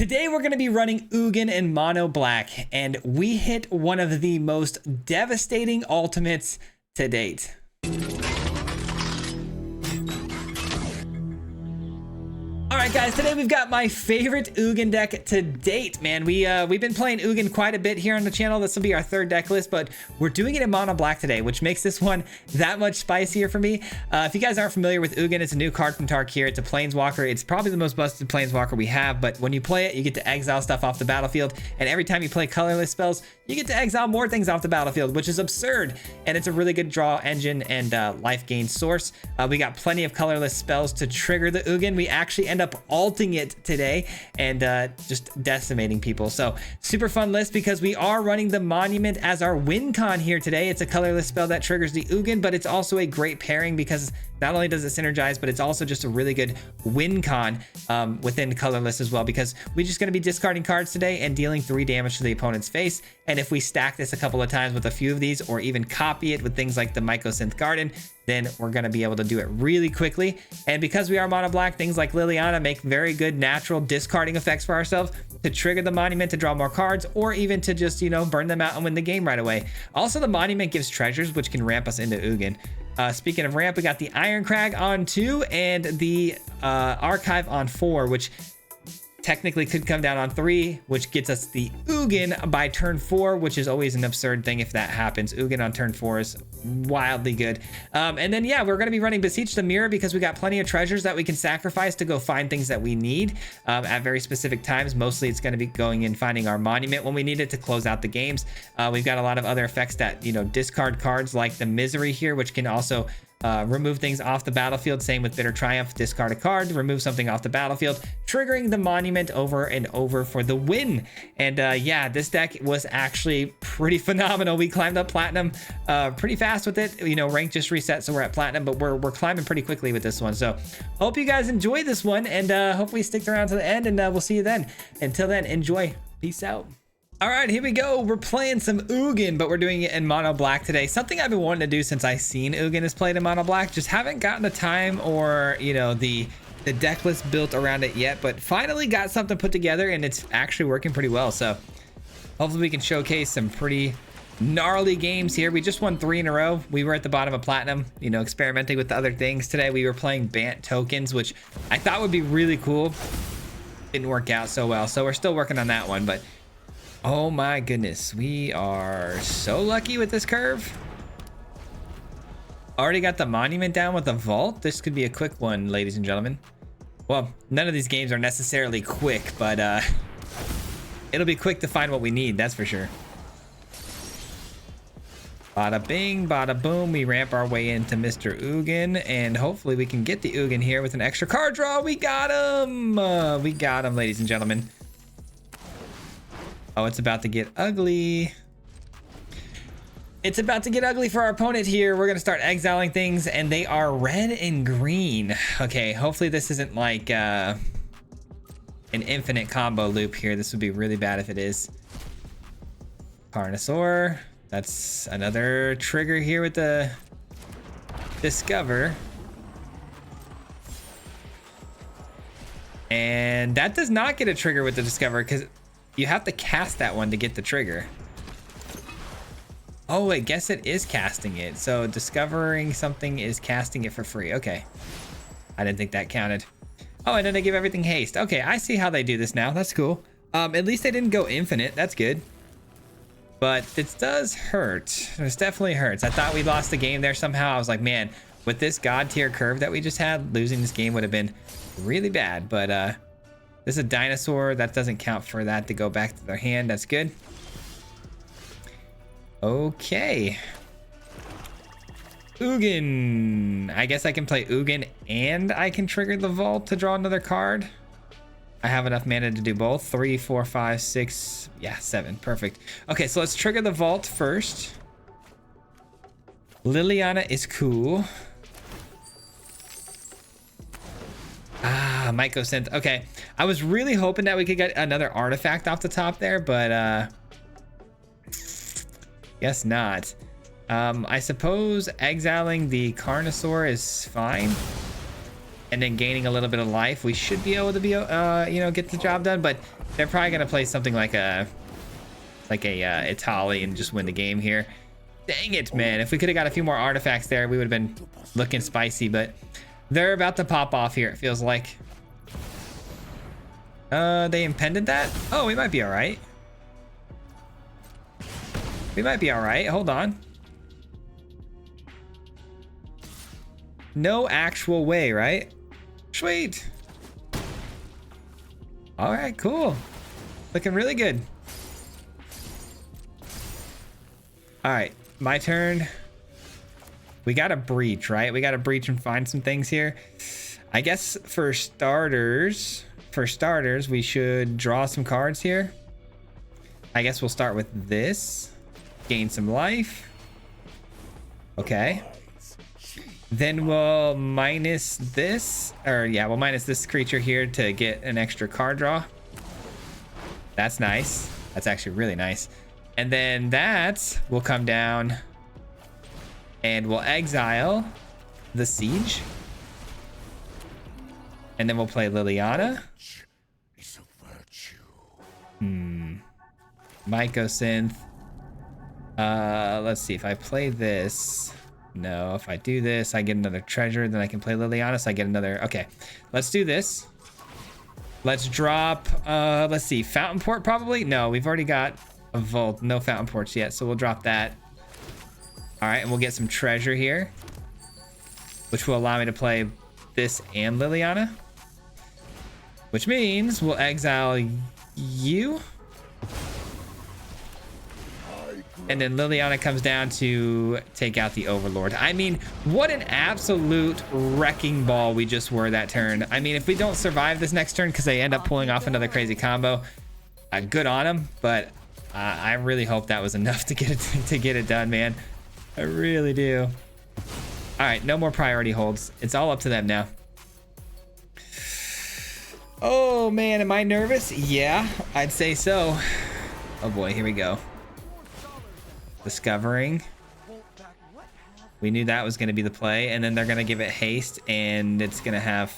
Today we're going to be running Ugin in mono black, and we hit one of the most devastating ultimates to date. Alright guys, today we've got my favorite Ugin deck to date, man. We've been playing Ugin quite a bit here on the channel. This will be our third deck list, but we're doing it in mono black today, which makes this one that much spicier for me. If you guys aren't familiar with Ugin, it's a new card from Tarkir. It's a planeswalker. It's probably the most busted planeswalker we have, but when you play it, you get to exile stuff off the battlefield, and every time you play colorless spells, you get to exile more things off the battlefield, which is absurd, and it's a really good draw engine and life gain source. We got plenty of colorless spells to trigger the Ugin. We actually end up alting it today and just decimating people. So super fun list because we are running the Monument as our win con here today. It's a colorless spell that triggers the Ugin, but it's also a great pairing because not only does it synergize, but it's also just a really good win con within colorless as well, because we're just going to be discarding cards today and dealing 3 damage to the opponent's face. And if we stack this a couple of times with a few of these, or even copy it with things like the Mycosynth Garden, then we're going to be able to do it really quickly. And because we are mono black, things like Liliana make very good natural discarding effects for ourselves to trigger the Monument to draw more cards, or even to just, burn them out and win the game right away. Also, the Monument gives treasures, which can ramp us into Ugin. Speaking of ramp, we got the Iron Crag on 2 and the Archive on 4, which technically could come down on 3, which gets us the Ugin by turn 4, which is always an absurd thing if that happens. Ugin on turn 4 is wildly good. And then, yeah, we're going to be running Beseech the Mirror because we got plenty of treasures that we can sacrifice to go find things that we need at very specific times. Mostly it's going to be going and finding our Monument when we need it to close out the games. We've got a lot of other effects that, discard cards like the Misery here, which can also remove things off the battlefield. Same with Bitter Triumph, discard a card, remove something off the battlefield, triggering the Monument over and over for the win. And yeah, this deck was actually pretty phenomenal. We climbed up platinum pretty fast with it. Rank just reset, so we're at platinum, but we're climbing pretty quickly with this one. So hope you guys enjoy this one, and hopefully stick around to the end, and we'll see you then. Until then, enjoy. Peace out. All right, here we go. We're playing some Ugin, but we're doing it in mono black today. Something I've been wanting to do since I've seen Ugin is played in mono black. Just haven't gotten the time or, the deck list built around it yet, but finally got something put together, and it's actually working pretty well. So hopefully we can showcase some pretty gnarly games here. We just won 3 in a row. We were at the bottom of platinum, experimenting with the other things. Today we were playing Bant tokens, which I thought would be really cool. Didn't work out so well, so we're still working on that one, but oh my goodness, we are so lucky with this curve. Already got the Monument down with the Vault. This could be a quick one, ladies and gentlemen. Well, none of these games are necessarily quick, but it'll be quick to find what we need, that's for sure. Bada bing, bada boom. We ramp our way into Mr. Ugin, and hopefully we can get the Ugin here with an extra card draw. We got him! We got him, ladies and gentlemen. Oh, it's about to get ugly. It's about to get ugly for our opponent here. We're going to start exiling things, and they are red and green. Okay, hopefully this isn't like an infinite combo loop here. This would be really bad if it is. Carnosaur. That's another trigger here with the Discover. And that does not get a trigger with the Discover because you have to cast that one to get the trigger. Oh, I guess it is casting it. So discovering something is casting it for free. Okay. I didn't think that counted. Oh, and then they give everything haste. Okay, I see how they do this now. That's cool. At least they didn't go infinite. That's good. But this does hurt. This definitely hurts. I thought we lost the game there somehow. I was like, man, with this God tier curve that we just had, losing this game would have been really bad. But this is a dinosaur. That doesn't count for that to go back to their hand. That's good. Okay. Ugin. I guess I can play Ugin and I can trigger the Vault to draw another card. I have enough mana to do both. 3, 4, 5, 6. Yeah, 7. Perfect. Okay, so let's trigger the Vault first. Liliana is cool. Ah, Mycosynth. Okay. I was really hoping that we could get another artifact off the top there, but guess not. I suppose exiling the Carnosaur is fine. and then gaining a little bit of life, we should be able to be, get the job done. But they're probably gonna play something like a Italy and just win the game here. Dang it, man! If we could have got a few more artifacts there, we would have been looking spicy. But they're about to pop off here. It feels like. They impended that. Oh, we might be all right. We might be all right. Hold on. No actual way, right? Sweet. All right, cool. Looking really good. All right, my turn. We got to breach, right? We got to breach and find some things here. I guess for starters, we should draw some cards here. I guess we'll start with this. Gain some life. Okay. Then we'll minus this, we'll minus this creature here to get an extra card draw. That's nice. That's actually really nice. And then that will come down and we'll exile the siege. And then we'll play Liliana. Mycosynth. Let's see, if I play this, no, if I do this, I get another treasure, then I can play Liliana, so I get another, okay. Let's do this. Let's drop, let's see, Fountain Port probably? No, we've already got a vault, no Fountain Ports yet, so we'll drop that. All right, and we'll get some treasure here, which will allow me to play this and Liliana, which means we'll exile you. And then Liliana comes down to take out the Overlord. I mean, what an absolute wrecking ball we just were that turn. I mean, if we don't survive this next turn because they end up pulling off another crazy combo, good on them. But I really hope that was enough to get it done, man. I really do. All right, no more priority holds. It's all up to them now. Oh man, am I nervous? Yeah, I'd say so. Oh boy, here we go. Discovering. We knew that was going to be the play, and then they're going to give it haste, and it's going to have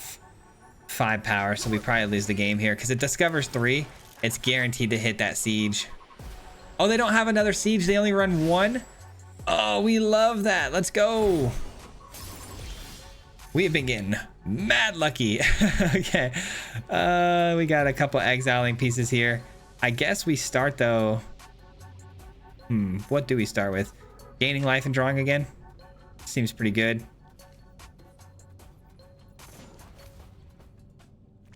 5 power, so we probably lose the game here because it discovers 3. It's guaranteed to hit that siege. Oh, they don't have another siege. They only run 1. Oh, we love that. Let's go. We have been getting mad lucky. Okay. We got a couple exiling pieces here. I guess we start though. What do we start with? Gaining life and drawing again? Seems pretty good.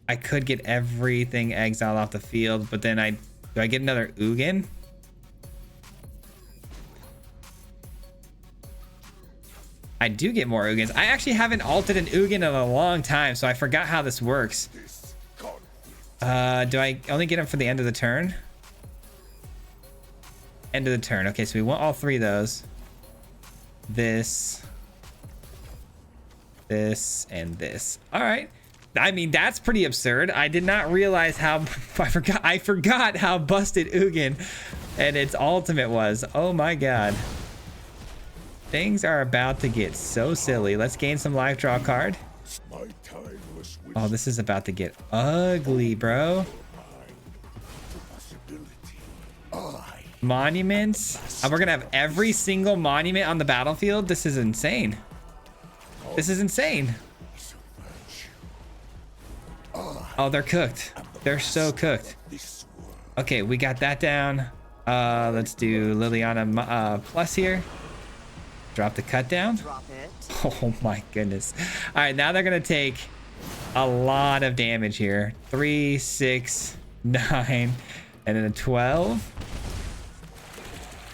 I could get everything exiled off the field, but then do I get another Ugin? I do get more Ugins. I actually haven't ulted an Ugin in a long time, so I forgot how this works. Do I only get them for the end of the turn? End of the turn. Okay, so we want all 3 of those. This, and this. All right. I mean, that's pretty absurd. I did not realize how I forgot how busted Ugin and its ultimate was. Oh my god. Things are about to get so silly. Let's gain some life, draw a card. Oh, this is about to get ugly, bro. Monuments. We're gonna have every single monument on the battlefield. This is insane. This is insane. Oh, they're cooked. They're so cooked. Okay, we got that down. Let's do Liliana plus here. Drop the cut down. Oh my goodness. All right, now they're gonna take a lot of damage here. 3, 6, 9, and then a 12.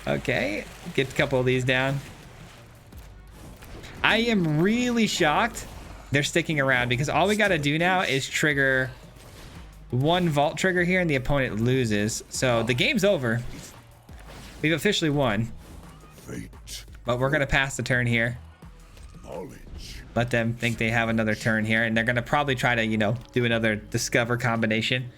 Okay, get a couple of these down. I am really shocked they're sticking around because all we got to do now is trigger 1 vault trigger here and the opponent loses. So the game's over. We've officially won. But we're going to pass the turn here. Let them think they have another turn here. And they're going to probably try to, do another discover combination.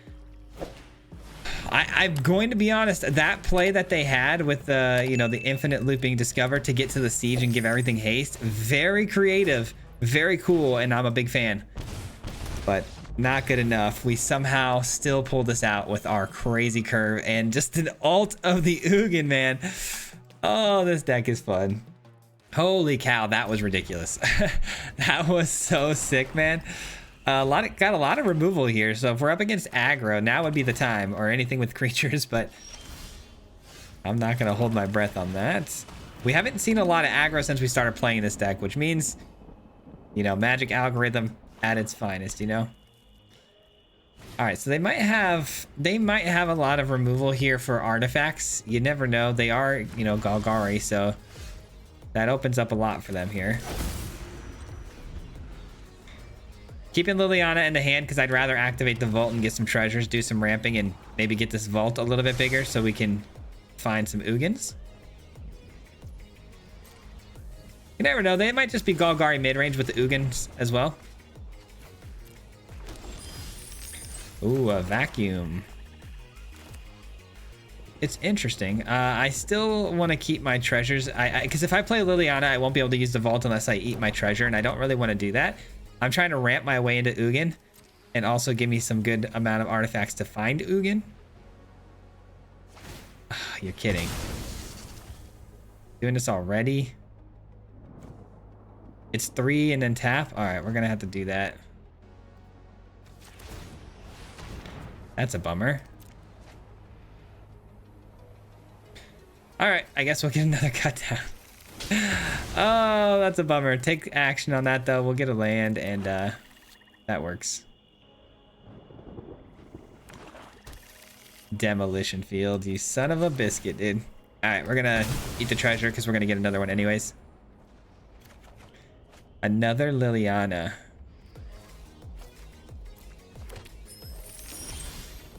I'm going to be honest, that play that they had with the, the infinite looping discover to get to the siege and give everything haste, very creative, very cool, and I'm a big fan. but not good enough. We somehow still pulled this out with our crazy curve and just an ult of the Ugin, man. Oh, this deck is fun. Holy cow, that was ridiculous. That was so sick, man. Got a lot of removal here, so if we're up against aggro, now would be the time, or anything with creatures, but I'm not gonna hold my breath on that. We haven't seen a lot of aggro since we started playing this deck, which means, you know, magic algorithm at its finest, you know? All right, so they might have a lot of removal here for artifacts. You never know. They are, you know, Golgari, so that opens up a lot for them here. Keeping Liliana in the hand because I'd rather activate the vault and get some treasures, do some ramping, and maybe get this vault a little bit bigger so we can find some Ugins. You never know. They might just be Golgari mid-range with the Ugins as well. Ooh, a vacuum. It's interesting. I still want to keep my treasures. Because if I play Liliana, I won't be able to use the vault unless I eat my treasure, and I don't really want to do that. I'm trying to ramp my way into Ugin and also give me some good amount of artifacts to find Ugin. Oh, you're kidding. Doing this already? It's 3 and then tap? All right, we're going to have to do that. That's a bummer. All right, I guess we'll get another cut down. Oh, that's a bummer. Take action on that, though. We'll get a land, and that works. Demolition field, you son of a biscuit, dude. All right, we're gonna eat the treasure because we're gonna get another one anyways. Another Liliana.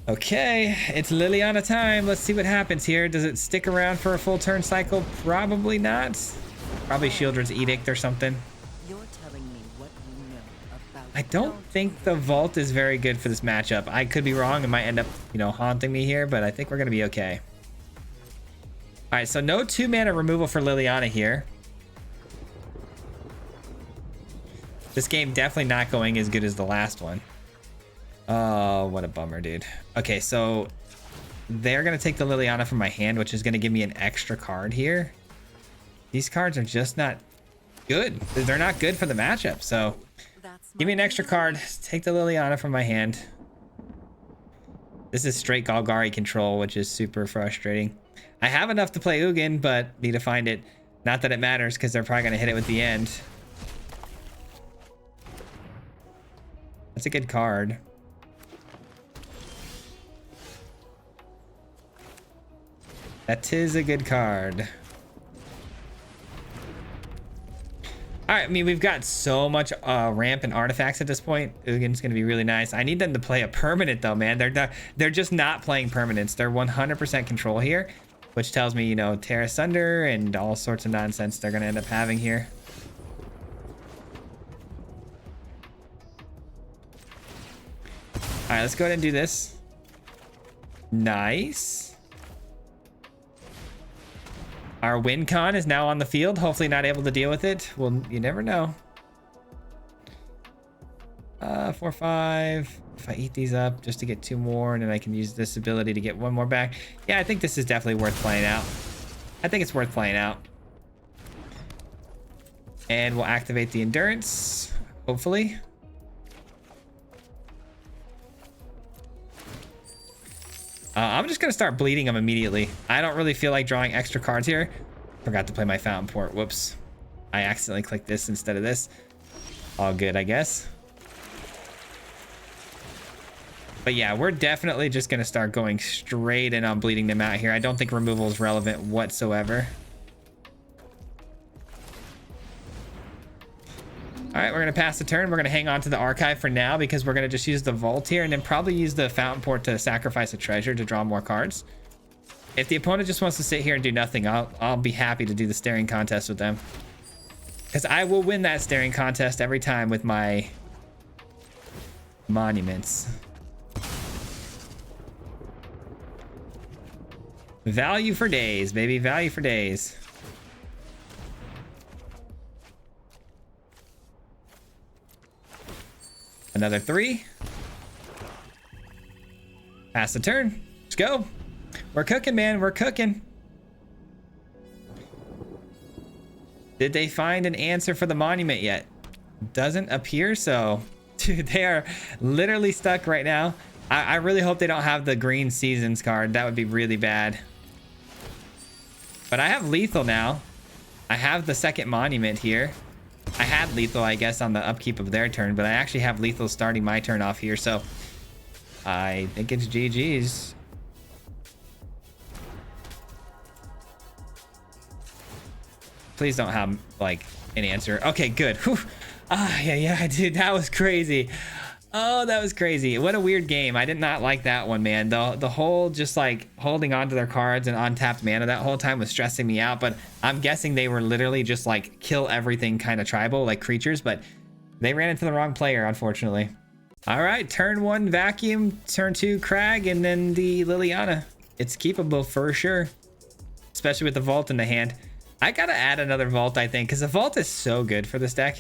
Okay, it's Liliana time. Let's see what happens here. Does it stick around for a full turn cycle? Probably not. Probably Shieldred's Edict or something. You're telling me what you know about. I don't think the vault is very good for this matchup. I could be wrong. It might end up, you know, haunting me here, but I think we're gonna be okay. All right, so no 2-mana removal for Liliana here. This game definitely not going as good as the last one. Oh, what a bummer, dude. Okay, so they're going to take the Liliana from my hand, which is going to give me an extra card here. These cards are just not good. They're not good for the matchup, so give me an extra card. Take the Liliana from my hand. This is straight Golgari control, which is super frustrating. I have enough to play Ugin, but need to find it. Not that it matters, because they're probably going to hit it with the end. That's a good card. That is a good card. All right, I mean, we've got so much ramp and artifacts at this point. Ugin's gonna be really nice. I need them to play a permanent though, man. They're just not playing permanents. They're 100% control here, which tells me, you know, tear asunder and all sorts of nonsense they're gonna end up having here. All right, let's go ahead and do this. Nice. Our win con is now on the field. Hopefully not able to deal with it. Well, you never know. 4, 5. If I eat these up just to get 2 more, and then I can use this ability to get 1 more back. Yeah, I think this is definitely worth playing out. I think it's worth playing out. And we'll activate the endurance, hopefully. I'm just going to start bleeding them immediately. I don't really feel like drawing extra cards here. Forgot to play my fountain port. Whoops. I accidentally clicked this instead of this. All good, I guess. But yeah, we're definitely just going to start going straight in on bleeding them out here. I don't think removal is relevant whatsoever. All right, we're going to pass the turn. We're going to hang on to the archive for now because we're going to just use the vault here and then probably use the fountain port to sacrifice a treasure to draw more cards. If the opponent just wants to sit here and do nothing, I'll be happy to do the staring contest with them. Because I will win that staring contest every time with my monuments. Value for days, baby. Value for days. Another 3. Pass the turn. Let's go. We're cooking, man. We're cooking. Did they find an answer for the monument yet? Doesn't appear so. Dude, they are literally stuck right now. I really hope they don't have the green seasons card. That would be really bad. But I have lethal now. I have the second monument here. I had lethal, I guess, on the upkeep of their turn, but I actually have lethal starting my turn off here, so I think it's GG's. Please don't have, like, an answer. Okay, good. Whew. Ah, yeah, dude, that was crazy. Oh, that was crazy. What a weird game. I did not like that one, man. The whole just, like, holding on to their cards and untapped mana that whole time was stressing me out, but I'm guessing they were literally just, like, kill everything kind of tribal, like creatures, but they ran into the wrong player, unfortunately. All right, turn 1 Vacuum, turn 2 Crag, and then the Liliana. It's keepable for sure, especially with the Vault in the hand. I gotta add another Vault, I think, because the Vault is so good for this deck.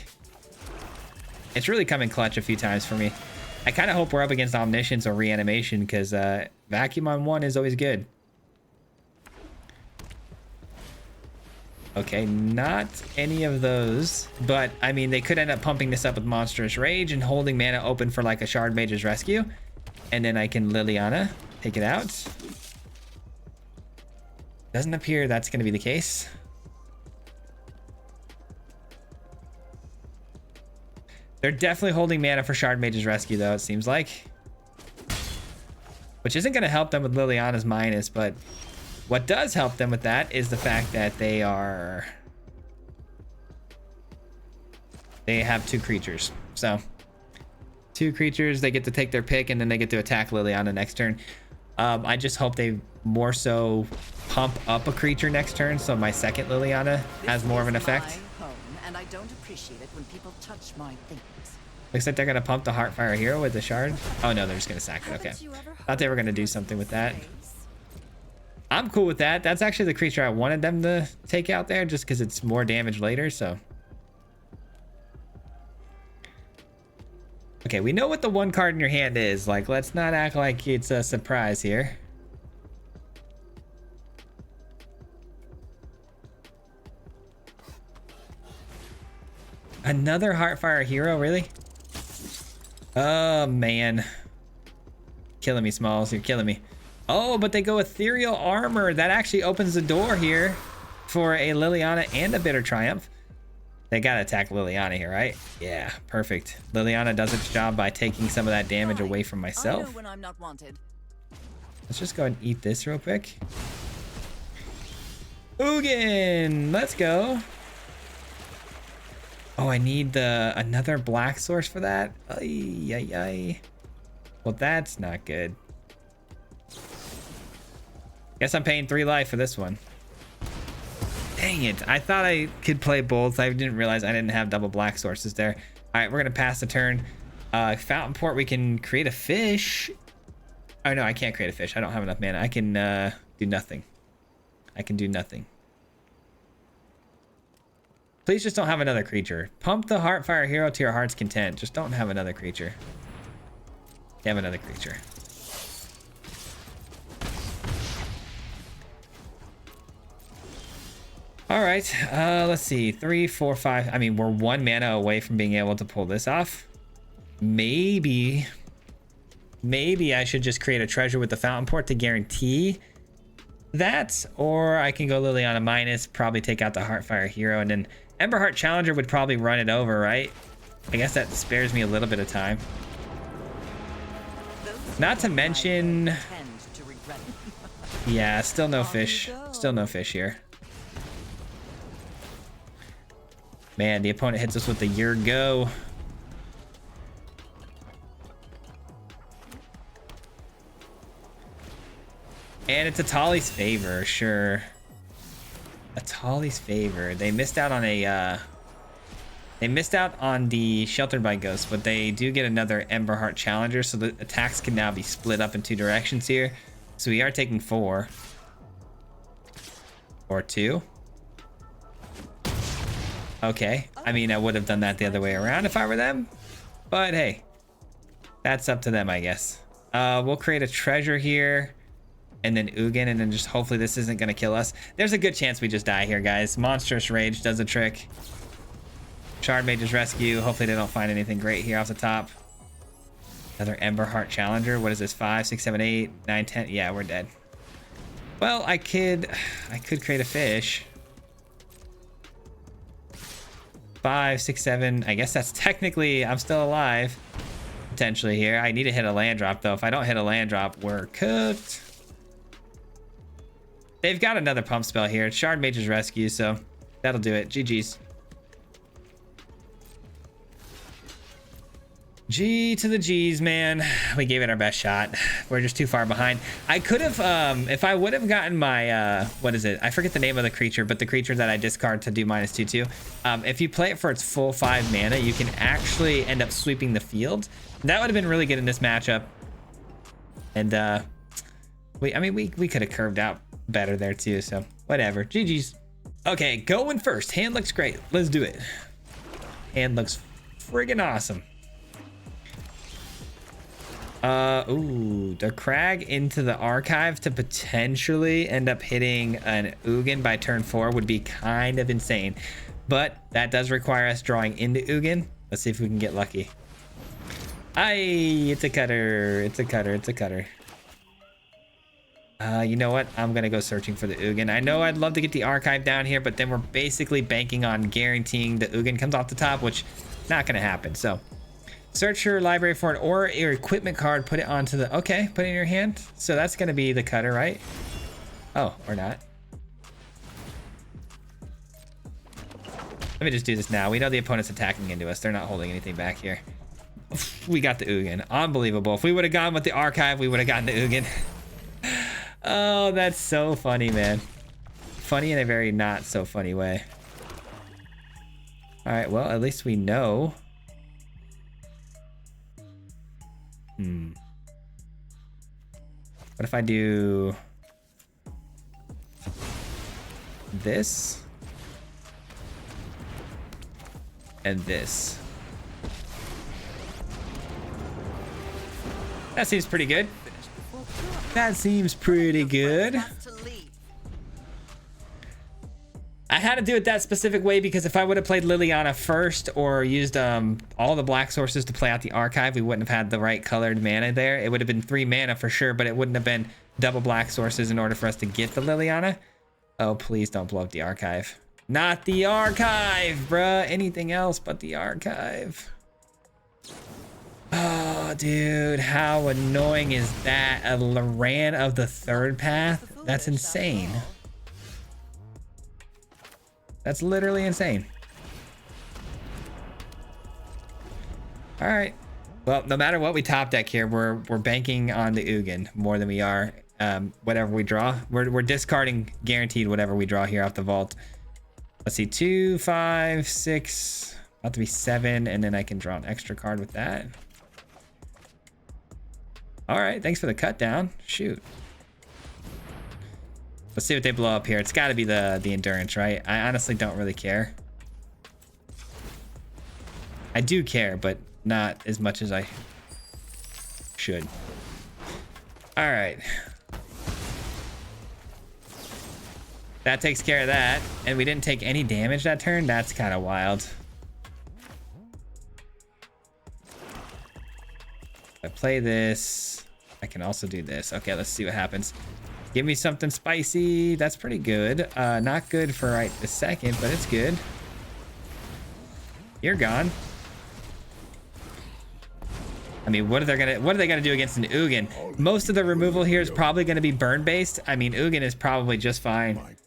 It's really come in clutch a few times for me. I kind of hope we're up against Omniscience or Reanimation, because Vacuum on 1 is always good. Okay, not any of those, but I mean, they could end up pumping this up with Monstrous Rage and holding mana open for like a Shard Mage's Rescue. And then I can Liliana, take it out. Doesn't appear that's going to be the case. They're definitely holding mana for Shard Mage's Rescue, though, it seems like. Which isn't going to help them with Liliana's minus, but what does help them with that is the fact that they have 2 creatures. So, 2 creatures, they get to take their pick, and then they get to attack Liliana next turn. I just hope they more so pump up a creature next turn, so my second Liliana has more of an effect. And I don't appreciate it when people touch my things. Looks like they're gonna pump the Heartfire Hero with the shard. Oh no, they're just gonna sack it. Okay, thought they were gonna do something with that. I'm cool with that. That's actually the creature I wanted them to take out there, just because it's more damage later. So, okay, we know what the 1 card in your hand is. Like, let's not act like it's a surprise here. Another Heartfire Hero, really? Oh, man. Killing me, Smalls. You're killing me. Oh, but they go Ethereal Armor. That actually opens the door here for a Liliana and a Bitter Triumph. They gotta attack Liliana here, right? Yeah, perfect. Liliana does its job by taking some of that damage away from myself. I know when I'm not wanted. Let's just go and eat this real quick. Ugin! Let's go. Oh, I need another black source for that. Ay, ay, ay. Well, that's not good. Guess I'm paying 3 life for this one. Dang it. I thought I could play both. I didn't realize I didn't have double black sources there. All right, we're going to pass the turn. Fountain Port, we can create a fish. Oh, no, I can't create a fish. I don't have enough mana. I can do nothing. I can do nothing. Please just don't have another creature. Pump the Heartfire Hero to your heart's content. Just don't have another creature. Have another creature. All right, let's see. 3, 4, 5. I mean, we're 1 mana away from being able to pull this off. Maybe I should just create a treasure with the Fountain Port to guarantee that, or I can go Liliana minus, probably take out the Heartfire Hero, and then Emberheart Challenger would probably run it over, right? I guess that spares me a little bit of time. Not to mention, yeah, still no fish. Still no fish here. Man, the opponent hits us with the Your Go. And it's Atali's favor, sure. Atali's favor. They missed out on the Sheltered by Ghosts, but they do get another Emberheart Challenger, so the attacks can now be split up in 2 directions here. So we are taking 4. Or 2. Okay. I mean, I would have done that the other way around if I were them. But hey, That's up to them, I guess. We'll create a treasure here. And then Ugin, and then just hopefully this isn't going to kill us. There's a good chance we just die here, guys. Monstrous Rage does the trick. Shard Mage's Rescue. Hopefully they don't find anything great here off the top. Another Ember Heart Challenger. What is this? 5, 6, 7, 8, 9, 10. Yeah, we're dead. Well, I could create a fish. 5, 6, 7. I guess that's technically, I'm still alive. Potentially here. I need to hit a land drop, though. If I don't hit a land drop, we're cooked. They've got another pump spell here. It's Shard Mage's Rescue, so that'll do it. GG's. G to the G's, man. We gave it our best shot. We're just too far behind. I could have, if I would have gotten my, what is it? I forget the name of the creature, but the creature that I discard to do -2/2. If you play it for its full 5 mana, you can actually end up sweeping the field. That would have been really good in this matchup. And, I mean, we could have curved out better there too, so whatever. GG's. Okay, going first. Hand looks great. Let's do it. Hand looks friggin' awesome. Ooh, the Crag into the archive to potentially end up hitting an Ugin by turn 4 would be kind of insane, but that does require us drawing into Ugin. Let's see if we can get lucky. It's a cutter. It's a cutter. It's a cutter. You know what? I'm gonna go searching for the Ugin. I know I'd love to get the archive down here, but then we're basically banking on guaranteeing the Ugin comes off the top, which not gonna happen. So search your library for an or your equipment card, put it onto the, okay, put it in your hand. So that's gonna be the cutter, right? Oh, or not. Let me just do this now. We know the opponent's attacking into us. They're not holding anything back here. We got the Ugin. Unbelievable. If we would have gone with the archive, we would have gotten the Ugin. Oh, that's so funny, man. Funny in a very not so funny way. All right, well, at least we know. What if I do this and this? That seems pretty good. That seems pretty good. I had to do it that specific way because if I would have played Liliana first or used all the black sources to play out the archive, we wouldn't have had the right colored mana there. It would have been 3 mana for sure, but it wouldn't have been double black sources in order for us to get the Liliana. Oh, please don't blow up the archive. Not the archive, bruh. Anything else but the archive. Oh, dude, how annoying is that? A Loran of the 3rd path? That's insane. That's literally insane. All right. Well, no matter what we top deck here, we're banking on the Ugin more than we are whatever we draw. We're discarding guaranteed whatever we draw here off the vault. Let's see, 2, 5, 6, about to be 7, and then I can draw an extra card with that. All right, thanks for the cut down. Shoot. Let's see what they blow up here. It's got to be the endurance, right? I honestly don't really care. I do care, but not as much as I should. All right. That takes care of that. And we didn't take any damage that turn. That's kind of wild. If I play this, I can also do this. Okay, let's see what happens. Give me something spicy. That's pretty good. Not good for right this second, but it's good. You're gone. I mean, what are they gonna do against an Ugin? Most of the removal here is probably gonna be burn based. I mean, Ugin is probably just fine.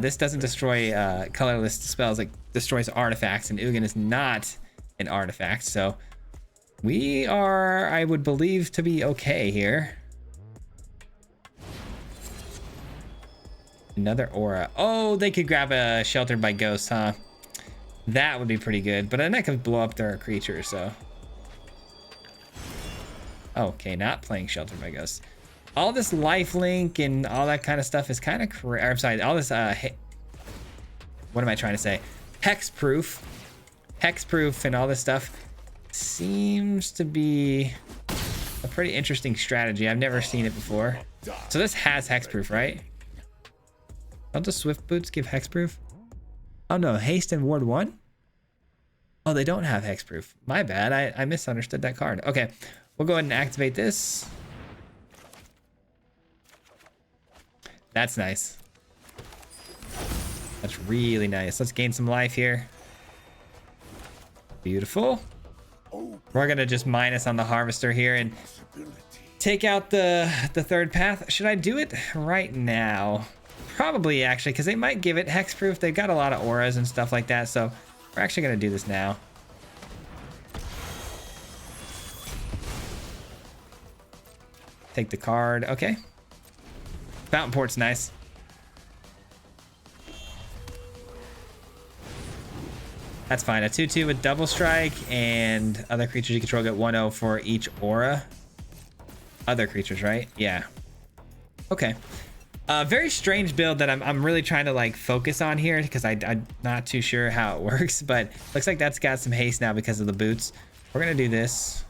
This doesn't destroy colorless spells, like destroys artifacts, and Ugin is not an artifact, so we are, I would believe, to be okay here. Another aura. Oh, they could grab a Sheltered by Ghosts, huh? That would be pretty good, but then that could blow up their creatures, so. Okay, not playing Sheltered by Ghosts. All this lifelink and all that kind of stuff is kind of correct. I'm sorry, all this, what am I trying to say? Hexproof and all this stuff seems to be pretty interesting strategy. I've never seen it before. So this has hexproof, right? Don't the Swift Boots give hexproof? Oh no, haste and ward 1? Oh, they don't have hexproof. My bad. I misunderstood that card. Okay, we'll go ahead and activate this. That's nice. That's really nice. Let's gain some life here. Beautiful. We're gonna just minus on the harvester here and take out the third path. Should I do it right now? Probably, actually, because they might give it hexproof. They've got a lot of auras and stuff like that, so we're actually gonna do this now. Take the card. Okay. Fountain Port's nice. That's fine. A 2/2 with double strike, and other creatures you control get 1/0 for each aura. Other creatures, right? Yeah. Okay. Very strange build that I'm really trying to like focus on here because I'm not too sure how it works, but looks like that's got some haste now because of the boots. We're gonna do this.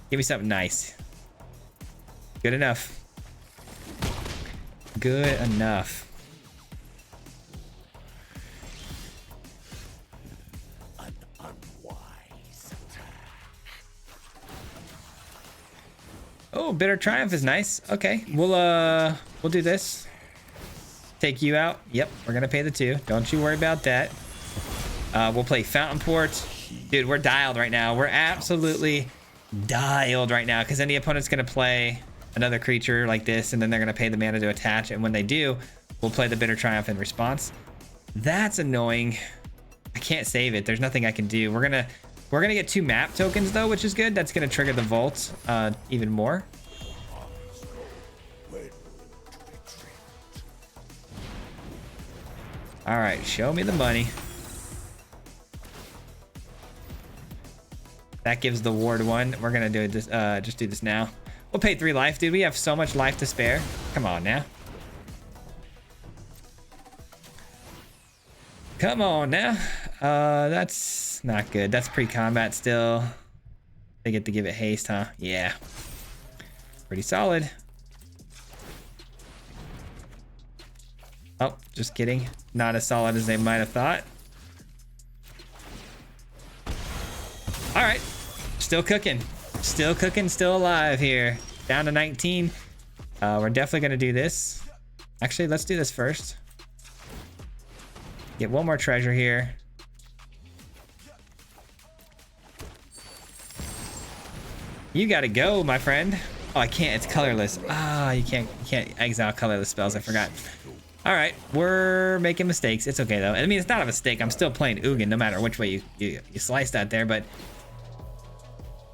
Give me something nice. Good enough. Good enough. Oh, Bitter Triumph is nice. Okay, we'll do this. Take you out. Yep, we're gonna pay the 2. Don't you worry about that. We'll play Fountain Port. Dude, we're dialed right now. We're absolutely dialed right now because any opponent's gonna play another creature like this, and then they're gonna pay the mana to attach. And when they do, we'll play the Bitter Triumph in response. That's annoying. I can't save it. There's nothing I can do. We're gonna get 2 map tokens though, which is good. That's gonna trigger the vault even more. All right, show me the money. That gives the ward 1. We're gonna do this. Just do this now. We'll pay 3 life, dude. We have so much life to spare. Come on now. Come on now. That's not good. That's pre-combat still. They get to give it haste, huh? Yeah. Pretty solid. Oh, just kidding. Not as solid as they might have thought. All right. Still cooking. Still cooking, still alive here. Down to 19. We're definitely going to do this. Actually, let's do this first. Get 1 more treasure here. You gotta go, my friend. Oh, I can't. It's colorless. Ah, you can't exile colorless spells. I forgot. All right, we're making mistakes. It's okay though. I mean, it's not a mistake. I'm still playing Ugin, no matter which way you slice that there. But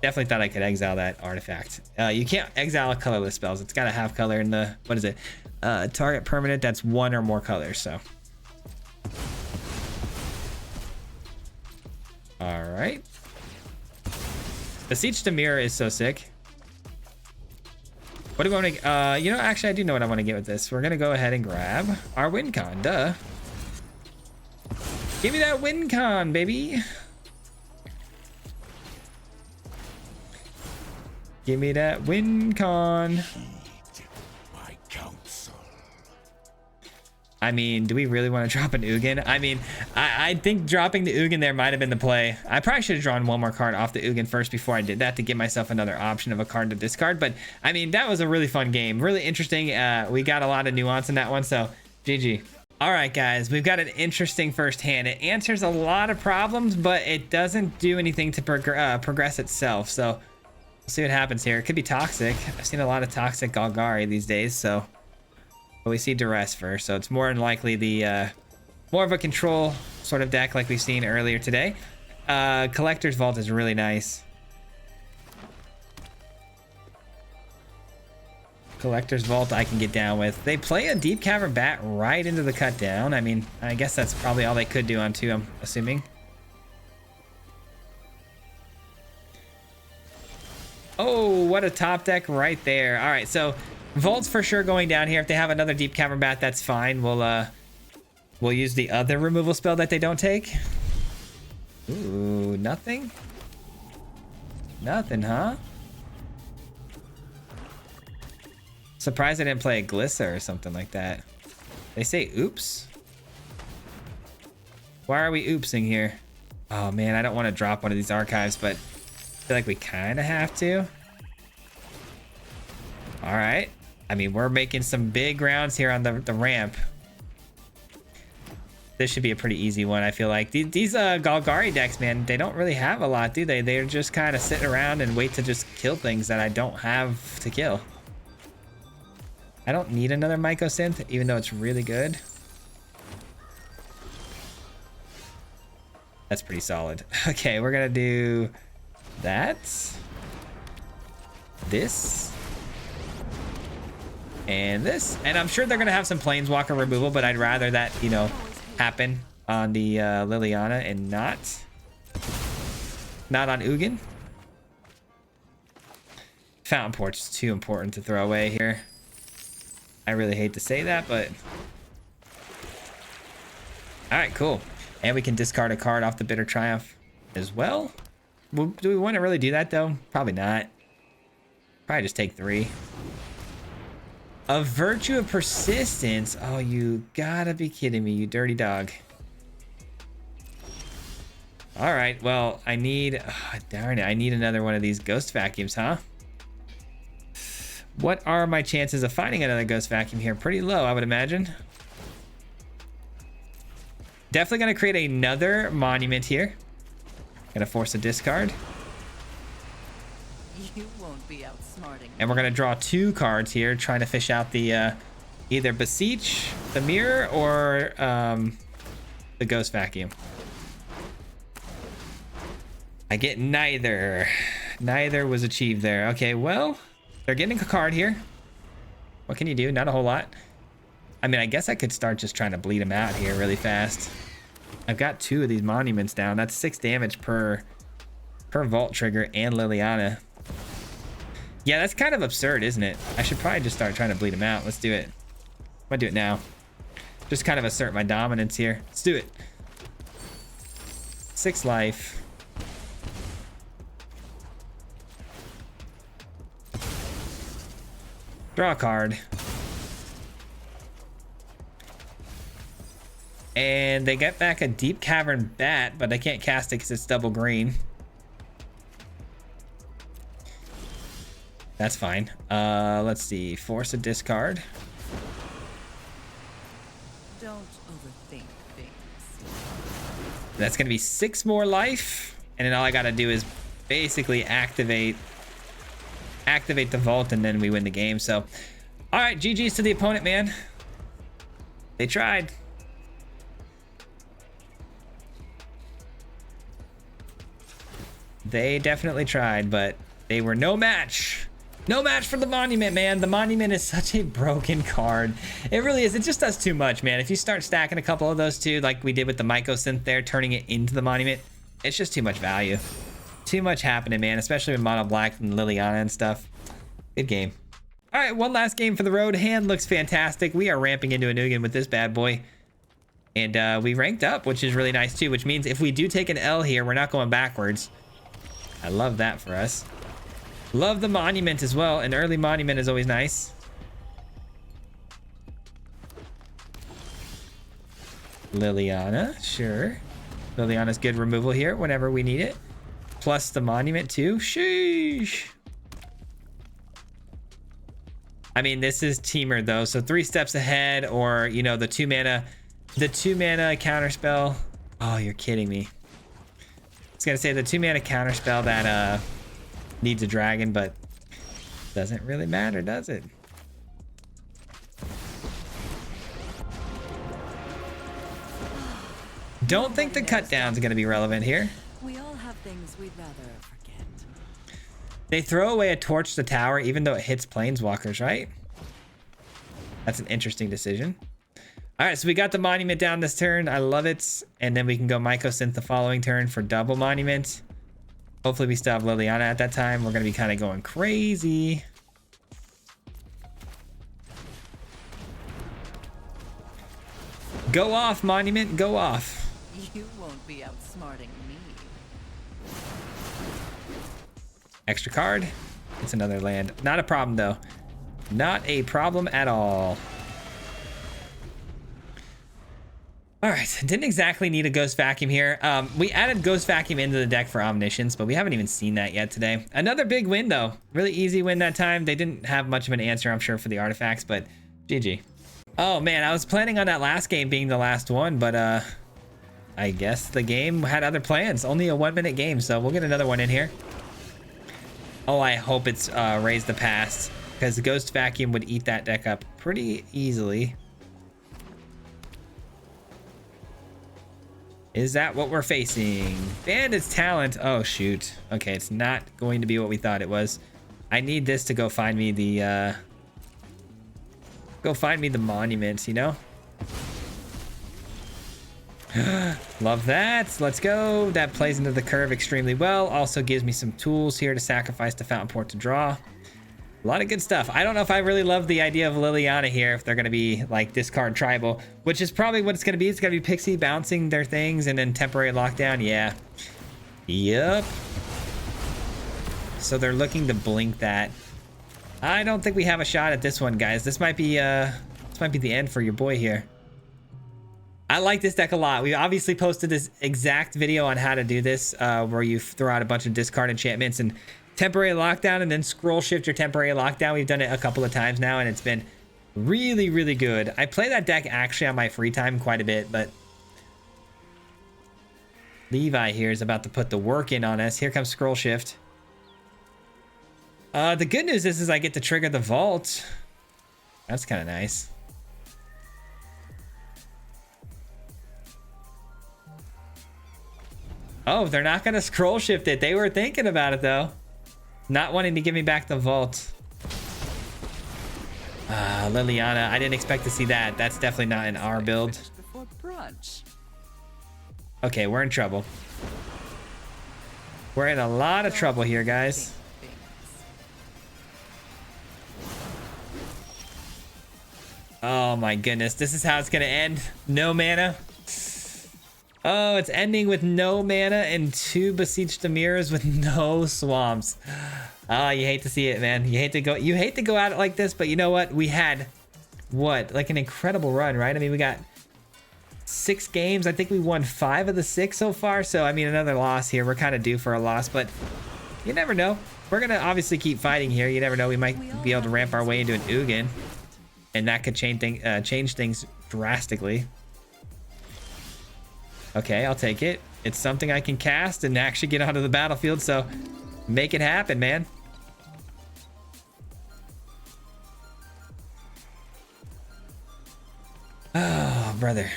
definitely thought I could exile that artifact. You can't exile colorless spells. It's got to have color in the, what is it? Target permanent that's 1 or more colors. So. All right. The Siege to Mirror is so sick. What do we want to, you know, actually I do know what I want to get with this. We're going to go ahead and grab our win con, duh. Give me that win con, baby. Give me that win con. I mean, do we really want to drop an Ugin? I mean, I think dropping the Ugin there might have been the play. I probably should have drawn 1 more card off the Ugin first before I did that to give myself another option of a card to discard. But, I mean, that was a really fun game. Really interesting. We got a lot of nuance in that one, so GG. All right, guys, we've got an interesting first hand. It answers a lot of problems, but it doesn't do anything to progress itself. So, we'll see what happens here. It could be toxic. I've seen a lot of toxic Golgari these days, so... But we see Duress first, so it's more than likely the more of a control sort of deck like we've seen earlier today. Collector's Vault is really nice. Collector's Vault I can get down with. They play a Deep Cavern Bat right into the cut down. I mean, I guess that's probably all they could do on 2, I'm assuming. Oh, what a top deck right there. All right, so Vault's for sure going down here. If they have another Deep Cavern Bat, that's fine. We'll use the other removal spell that they don't take. Ooh, nothing. Nothing, huh? Surprised I didn't play a Glissa or something like that. They say oops. Why are we oopsing here? Oh man, I don't want to drop one of these archives, but I feel like we kind of have to. All right. I mean, we're making some big rounds here on the ramp. This should be a pretty easy one, I feel like. These Golgari decks, man, they don't really have a lot, do they? They're just kind of sitting around and wait to just kill things that I don't have to kill. I don't need another Mycosynth, even though it's really good. That's pretty solid. Okay, we're gonna do that. This. And this. And I'm sure they're gonna have some Planeswalker removal, but I'd rather that, you know, happen on the Liliana and not on Ugin. Fountain Porch is too important to throw away here. I really hate to say that, but all right, cool. And we can discard a card off the Bitter Triumph as well. Do we want to really do that though? Probably not. Probably just take 3. A Virtue of Persistence. Oh, you gotta be kidding me, you dirty dog. All right, well, I need, oh, darn it, I need another one of these Ghost Vacuums, huh? What are my chances of finding another Ghost Vacuum here? Pretty low, I would imagine. Definitely gonna create another Monument here. Gonna force a discard. You won't be outsmarting. And we're gonna draw 2 cards here, trying to fish out the either Beseech, the Mirror, or the Ghost Vacuum. I get neither. Neither was achieved there. Okay, well, they're getting a card here. What can you do? Not a whole lot. I mean, I guess I could start just trying to bleed them out here really fast. I've got 2 of these Monuments down. That's 6 damage per Vault Trigger and Liliana. Yeah, that's kind of absurd, isn't it? I should probably just start trying to bleed him out. Let's do it. I'm gonna do it now. Just kind of assert my dominance here. Let's do it. 6 life. Draw a card. And they get back a Deep Cavern Bat, but I can't cast it because it's double green. That's fine. Let's see. Force a discard. Don't overthink things. That's going to be 6 more life. And then all I got to do is basically activate the vault, and then we win the game. So, all right, GG's to the opponent, man. They tried. They definitely tried, but they were no match. No match for the Monument, man. The Monument is such a broken card. It really is. It just does too much, man. If you start stacking a couple of those two, like we did with the Mycosynth there, turning it into the Monument, it's just too much value. Too much happening, man, especially with Mono Black and Liliana and stuff. Good game. All right, one last game for the road. Hand looks fantastic. We are ramping into a Ugin with this bad boy. And we ranked up, which is really nice too, which means if we do take an L here, we're not going backwards. I love that for us. Love the Monument as well. An early Monument is always nice. Liliana, sure. Liliana's good removal here whenever we need it. Plus the Monument too. Sheesh. I mean, this is Teamer though, so 3 steps ahead, or you know, the 2 mana counterspell. Oh, you're kidding me. I was gonna say the 2 mana counterspell that needs a dragon, but doesn't really matter, does it? Don't think the cut down's gonna be relevant here. We all have things we'd rather forget. They throw away a Torch to tower even though it hits Planeswalkers, right? That's an interesting decision. All right, so we got the Monument down this turn. I love it. And then we can go Mycosynth the following turn for double Monument. Hopefully we still have Liliana at that time. We're going to be kind of going crazy. Go off, Monument. Go off. You won't be outsmarting me. Extra card. It's another land. Not a problem though. Not a problem at all. All right, didn't exactly need a Ghost Vacuum here. We added Ghost Vacuum into the deck for Omniscience, but we haven't even seen that yet today. Another big win though. Really easy win that time. They didn't have much of an answer, I'm sure, for the artifacts, but GG. Oh man, I was planning on that last game being the last one, but I guess the game had other plans. Only a 1-minute game, so we'll get another one in here. Oh, I hope it's Raise the Past, because the Ghost Vacuum would eat that deck up pretty easily. Is that what we're facing? Bandit's Talent. Oh, shoot. Okay, it's not going to be what we thought it was. I need this to go find me the, monument, you know? Love that. Let's go. That plays into the curve extremely well. Also gives me some tools here to sacrifice to Fountain Port to draw. A lot of good stuff. I don't know if I really love the idea of Liliana here, if they're going to be like discard tribal, which is probably what it's going to be. It's going to be Pixie bouncing their things and then temporary lockdown. Yeah. Yep. So they're looking to blink that. I don't think we have a shot at this one, guys. This might be the end for your boy here. I like this deck a lot. We obviously posted this exact video on how to do this, where you throw out a bunch of discard enchantments and temporary lockdown and then scroll shift your temporary lockdown. We've done it a couple of times now and it's been really, really good. I play that deck actually on my free time quite a bit, but Levi here is about to put the work in on us. Here comes scroll shift. The good news is I get to trigger the vault. That's kind of nice. Oh, they're not going to scroll shift it. They were thinking about it though. Not wanting to give me back the vault. Liliana, I didn't expect to see that. That's definitely not in our build. Okay, we're in trouble. We're in a lot of trouble here, guys. Oh my goodness, this is how it's gonna end. No mana. Oh, it's ending with no mana and 2 Beseeched Mirrors with no swamps. Ah, you hate to see it, man. You hate to go at it like this, but you know what? We had what? Like an incredible run, right? I mean, we got 6 games. I think we won 5 of the 6 so far. So, I mean, another loss here. We're kind of due for a loss, but you never know. We're going to obviously keep fighting here. You never know. We might be able to ramp our way into an Ugin, and that could change things drastically. Okay, I'll take it. It's something I can cast and actually get onto the battlefield, so make it happen, man. Oh, brother.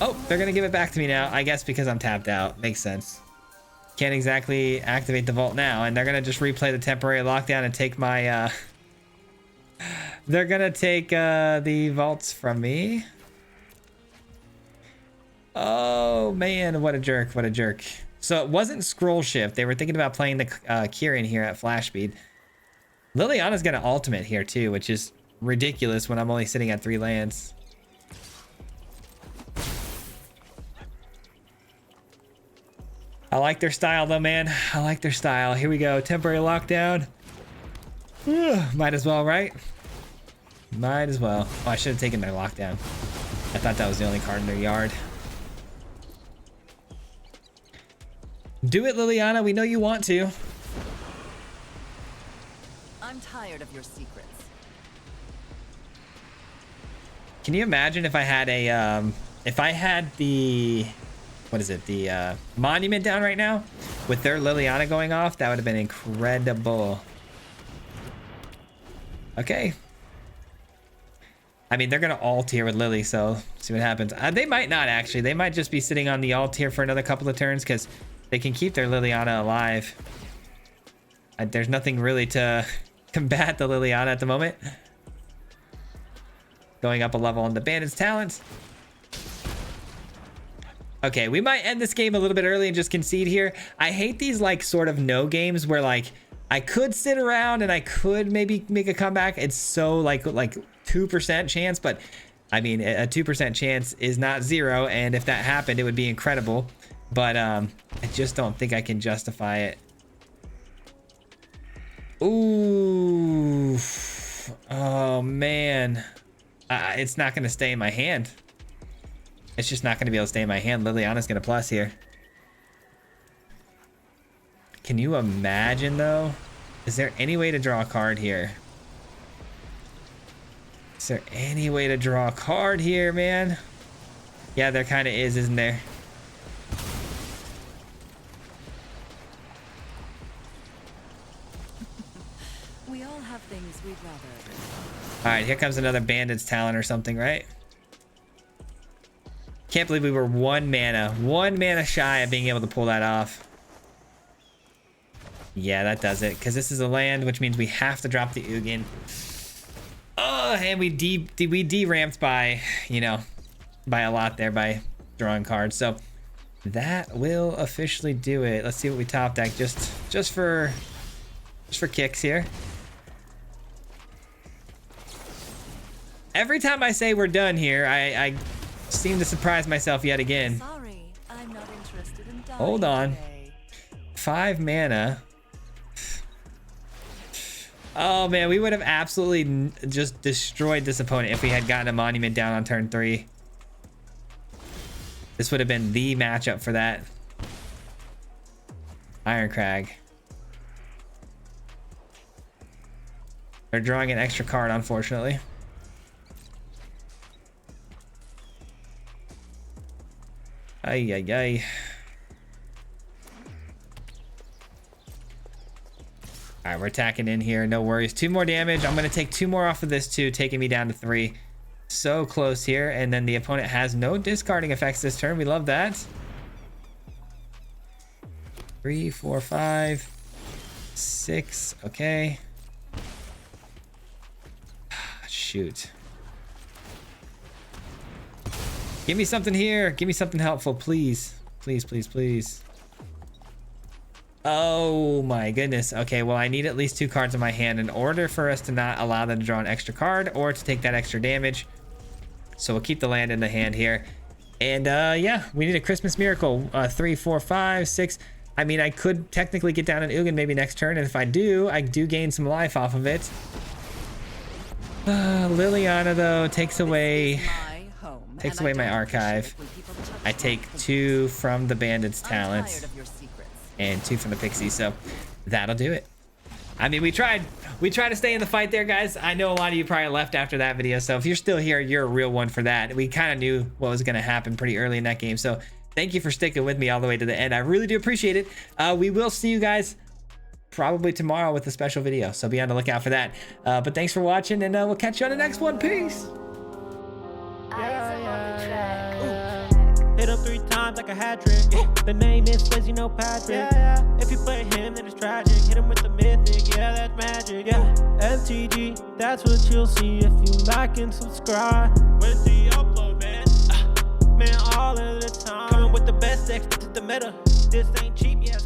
Oh, they're gonna give it back to me now. I guess because I'm tapped out. Makes sense. Can't exactly activate the vault now, and they're gonna just replay the temporary lockdown and take my they're gonna take the vaults from me. Oh man, what a jerk, what a jerk. So it wasn't scroll shift. They were thinking about playing the Kieran here at flash speed. Liliana's got an ultimate here too, which is ridiculous when I'm only sitting at 3 lands. I like their style though, man. I like their style. Here we go, temporary lockdown. Might as well, right? Might as well. Oh, I should have taken their lockdown. I thought that was the only card in their yard. Do it, Liliana. We know you want to. I'm tired of your secrets. Can you imagine if I had a, if I had the, what is it? The monument down right now with their Liliana going off? That would have been incredible. Okay. I mean, they're going to alt here with Lily, so see what happens. They might not, actually. They might just be sitting on the alt here for another couple of turns because they can keep their Liliana alive. There's nothing really to combat the Liliana at the moment. Going up a level on the Bandit's Talent. Okay, we might end this game a little bit early and just concede here. I hate these like sort of no games where like I could sit around and I could maybe make a comeback. It's so like 2% chance, but I mean a 2% chance is not 0, and if that happened it would be incredible. But I just don't think I can justify it. Ooh. Oh, man. It's not going to stay in my hand. It's just not going to be able to stay in my hand. Liliana's going to plus here. Can you imagine, though? Is there any way to draw a card here? Is there any way to draw a card here, man? Yeah, there kind of is, isn't there? We all have things we'd rather. All right, here comes another Bandit's Talent or something, right? Can't believe we were one mana shy of being able to pull that off. Yeah, that does it, because this is a land, which means we have to drop the Ugin. Oh, and we de-ramped by, you know, by a lot there by drawing cards. So that will officially do it. Let's see what we top deck just for kicks here. Every time I say we're done here, I seem to surprise myself yet again. Sorry, I'm not interested in dying. Hold on. Today. 5 mana. Oh man, we would have absolutely just destroyed this opponent if we had gotten a monument down on turn 3. This would have been the matchup for that. Iron Crag. They're drawing an extra card, unfortunately. Ay, ay, ay. All right, we're attacking in here. No worries. 2 more damage. I'm going to take 2 more off of this too, taking me down to 3. So close here. And then the opponent has no discarding effects this turn. We love that. 3, 4, 5, 6. Okay. Shoot. Give me something here. Give me something helpful, please. Please, please, please. Oh my goodness. Okay, well, I need at least 2 cards in my hand in order for us to not allow them to draw an extra card or to take that extra damage. So we'll keep the land in the hand here. And yeah, we need a Christmas miracle. 3, 4, 5, 6. I mean, I could technically get down an Ugin maybe next turn, and if I do gain some life off of it. Liliana, though, takes away my archive. I take 2 from the Bandit's Talents and 2 from the Pixie, so that'll do it. I mean, we tried to stay in the fight there, guys. I know a lot of you probably left after that video, so if you're still here, you're a real one for that. We kind of knew what was going to happen pretty early in that game, so thank you for sticking with me all the way to the end. I really do appreciate it. We will see you guys probably tomorrow with a special video, so be on the lookout for that. But thanks for watching, and we'll catch you on the next one. Peace. Hit him 3 times like a hat trick. Yeah. The name is Swayze, no Patrick. If you play him, then it's tragic. Hit him with the mythic, yeah, that's magic. Yeah, MTG, that's what you'll see if you like and subscribe. With the upload, man, man, all of the time. Coming with the best decks, this is the meta. This ain't cheap, yeah.